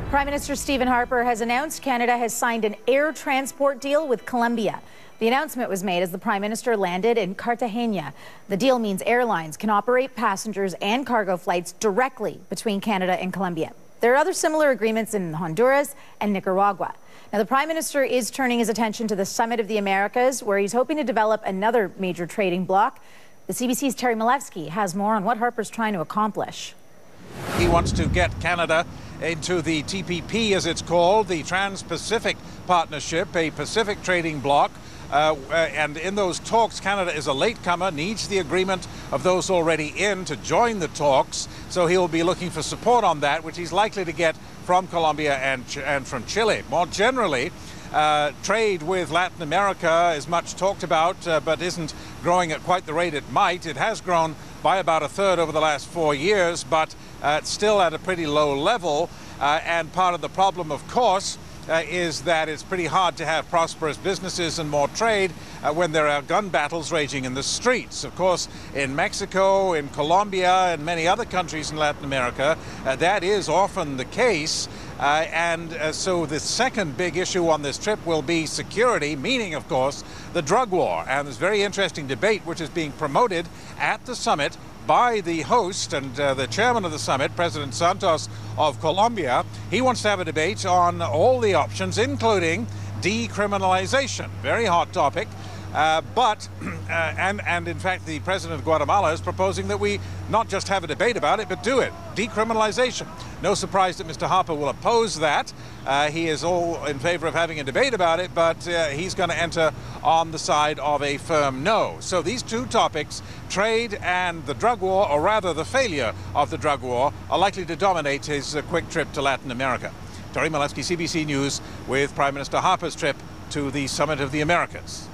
Prime Minister Stephen Harper has announced Canada has signed an air transport deal with Colombia. The announcement was made as the Prime Minister landed in Cartagena. The deal means airlines can operate passengers and cargo flights directly between Canada and Colombia. There are other similar agreements in Honduras and Nicaragua. Now, the Prime Minister is turning his attention to the Summit of the Americas, where he's hoping to develop another major trading bloc. The CBC's Terry Malevsky has more on what Harper's trying to accomplish. He wants to get Canada into the TPP, as it's called, the Trans-Pacific Partnership, a Pacific trading bloc. And in those talks, Canada is a latecomer, needs the agreement of those already in to join the talks. So he'll be looking for support on that, which he's likely to get from Colombia and from Chile. More generally, trade with Latin America is much talked about, but isn't growing at quite the rate it might. It has grown by about a third over the last 4 years, but it's still at a pretty low level. And part of the problem, of course, is that it's pretty hard to have prosperous businesses and more trade when there are gun battles raging in the streets. Of course, in Mexico, in Colombia, and many other countries in Latin America, that is often the case. So the second big issue on this trip will be security, meaning, of course, the drug war. And there's a very interesting debate which is being promoted at the summit by the host and the chairman of the summit, President Santos of Colombia. He wants to have a debate on all the options, including decriminalization. Very hot topic. And in fact, the president of Guatemala is proposing that we not just have a debate about it, but do it. Decriminalization. No surprise that Mr. Harper will oppose that. He is all in favor of having a debate about it, but he's going to enter on the side of a firm no. So these two topics, trade and the drug war, or rather the failure of the drug war, are likely to dominate his quick trip to Latin America. Terry Malevsky, CBC News, with Prime Minister Harper's trip to the Summit of the Americas.